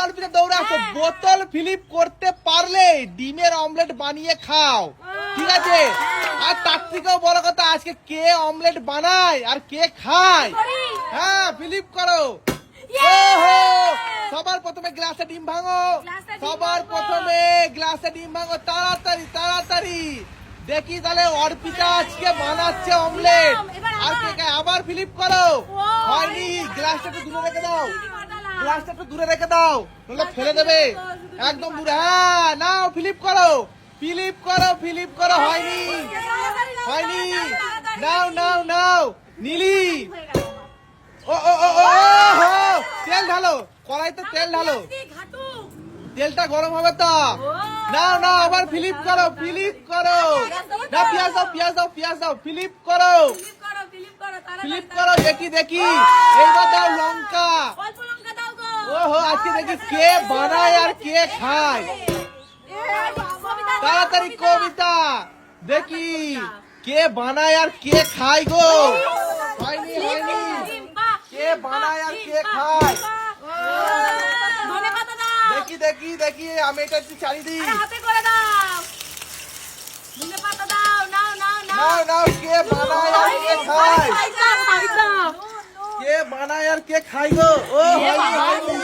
অর্পিতা দৌড়ে আসো, বোতল ফিলিপ করতে পারলে ডিমের অমলেট বানিয়ে খাও, ঠিক আছে? আর তার থেকেও বড় কথা, আজকে কে অমলেট বানায় আর কে খায়, হ্যাঁ ফিলিপ করো। ওহো, সবার প্রথমে গ্লাসে ডিম ভাঙো, সবার প্রথমে গ্লাসে ডিম ভাঙো, তাড়াতাড়ি তাড়াতাড়ি। দেখি তাহলে অর্পিতা আজকে বানাচ্ছে অমলেট আর কে খায়। আবার ফিলিপ করো, হয়নি। গ্লাসটা একটু দূরে রেখে দাও, গ্লাসটা একটু দূরে রেখে দাও, নাহলে ফেলে দেবে একদম দূরে। হ্যাঁ নাও ফিলিপ করো, ফিলিপ করো, ফিলিপ করো, হয়নি হয়নি। নাও নাও নাও নীলি, ও ও ও ও, তেল ঢালো কড়াইতে, তেল ঢালো, তেলটা গরম হবে তো। নাও নাও আবার ফিলিপ করো, ফিলিপ করো, না পেঁয়াজ দাও, পেঁয়াজ দাও, পেঁয়াজ দাও, ফিলিপ করো, ফিলিপ করো। দেখি দেখি, এইবার দাও লঙ্কা। ওহো, আজকে দেখি কে বানায় আর কে খায়। তাড়াতাড়ি কবিতা, দেখি কে বানায় আর কে খায় গো। হয়নি হয়নি, কে বানায় আর কে খায়। দেখি দেখি দেখি, আমি এটা একটু চালি দিই। নাও নাও, কে বানায় আর কে খায়, কে বানায় আর কে খায় গো। ও হয়নি হয়নি,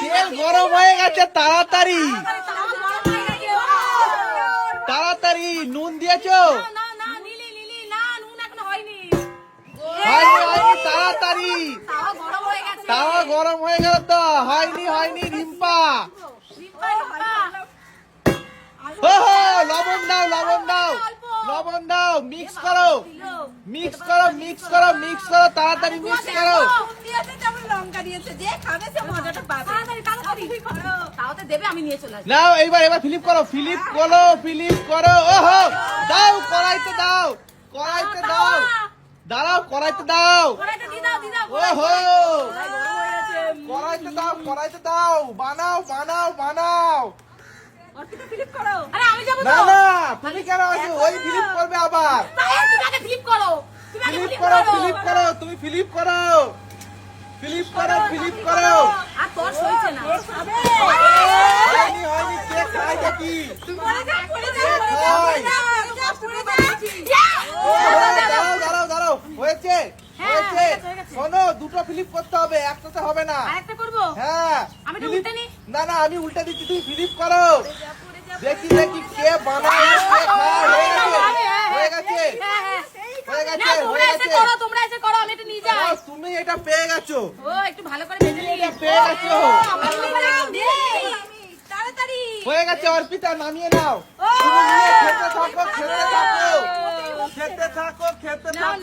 তেল গরম হয়ে গেছে, তাড়াতাড়ি তাড়াতাড়ি। নুন দিয়েছো? হয়নি হয়নি, তাড়াতাড়ি, তাওয়া গরম হয়ে গেল তো। হয়নি হয়নি রিম্পা। ওহো, লবণ দাও, লবণ দাও, লবণ দাও, মিক্স করো, মিক্স করো, মিক্স করো, মিক্স করো, তাড়াতাড়ি মিক্স করো। নাও এইবার, এবার ফিলিপ করো, ফিলিপ করো, ফিলিপ করো। ওহো, দাও কড়াইতে, দাও কড়াইতে, দাও, দাঁড়াও কড়াইতে দাও। ওহো, কড়াইতে দাও, কড়াইতে দাও, বানাও বানাও বানাও। না না, তুমি কেন আছো? ওই ফিলিপ করবে আবার। ফিলিপ করো, ফিলিপ করো, তুমি ফিলিপ করো, ফিলিপ করো, ফিলিপ করো। হয়নি হয়নি, কে খায় দেখি, কে খায়। দাঁড়াও দাঁড়াও দাঁড়াও, হয়েছে হয়েছে। শোনো, দুটো ফিলিপ করতে হবে, একটাতে হবে না। হ্যাঁ, না না, আমি উল্টে দিচ্ছি, তুমি ফিলিপ করো। দেখি দেখি কে বানায় আর কে খায়। হয়ে গেছে হয়ে গেছে হয়ে গেছে, তুমি এটা পেয়ে গেছো, এটা পেয়ে গেছো। হয়ে গেছে অর্পিতা, নামিয়ে নাও। তুমি নিয়ে খেতে থাকো, খেতে থাকো, খেতে থাকো, খেতে থাকো,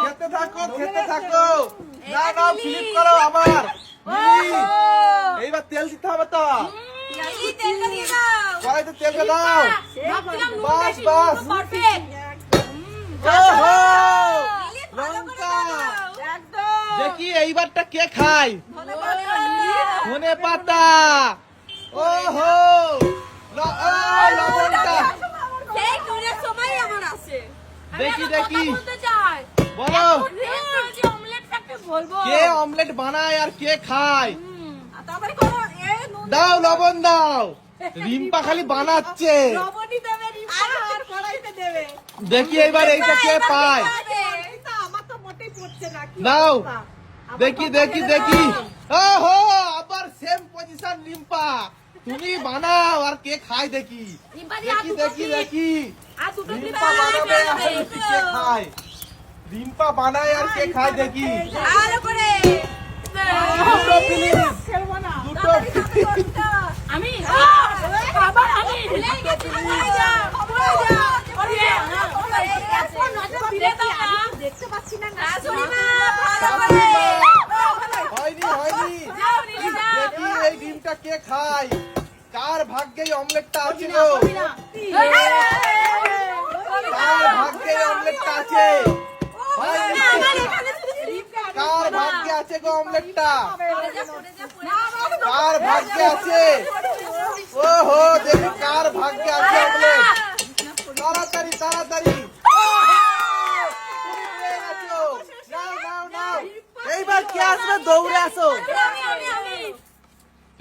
খেতে থাকো, খেতে থাকো। না না, ফিলিপ করো আবার। এইবার তেল দিতে হবে তো, কড়াইতে তেলটা দাও। বাস বাস। ওহো, লঙ্কা। দেখি এইবারটা কে খায়। ধনে পাতা। ওহো, লবণটা। দেখি দেখি, বলো কে অমলেট বানায় আর কে খায়। দাও লবণ দাও, রিম্পা খালি বানাচ্ছে। দেখি এইবার এইটা কে পায়। দাও, দেখি দেখি দেখি। ওহো, আবার সেম পজিশন রিম্পা, তুমি বানাও আর কে খায় দেখি। দেখি দেখি দেখি, রিম্পা বানাবে আর কে খায়। রিম্পা বানায় আর কে খায় দেখি। দুটো ফিলিপ, দুটো ফিলিপ। আমি দেখতে পাচ্ছি না। হয়নি হয়নি, দেখি এই ডিমটা কে খায়, কার ভাগ্যে অমলেটটা আছে গো, কার ভাগ্যে অমলেটটা আছে। কার ভাগ্যে আছে গো অমলেটটা, কার ভাগ্যে আছে। ওহো, দেখি কার ভাগ্যে আছে অমলেট। তাড়াতাড়ি তাড়াতাড়ি, নাও নাও নাও, আসবে দৌড়ে আসো। আমি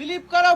ফ্লিপ করো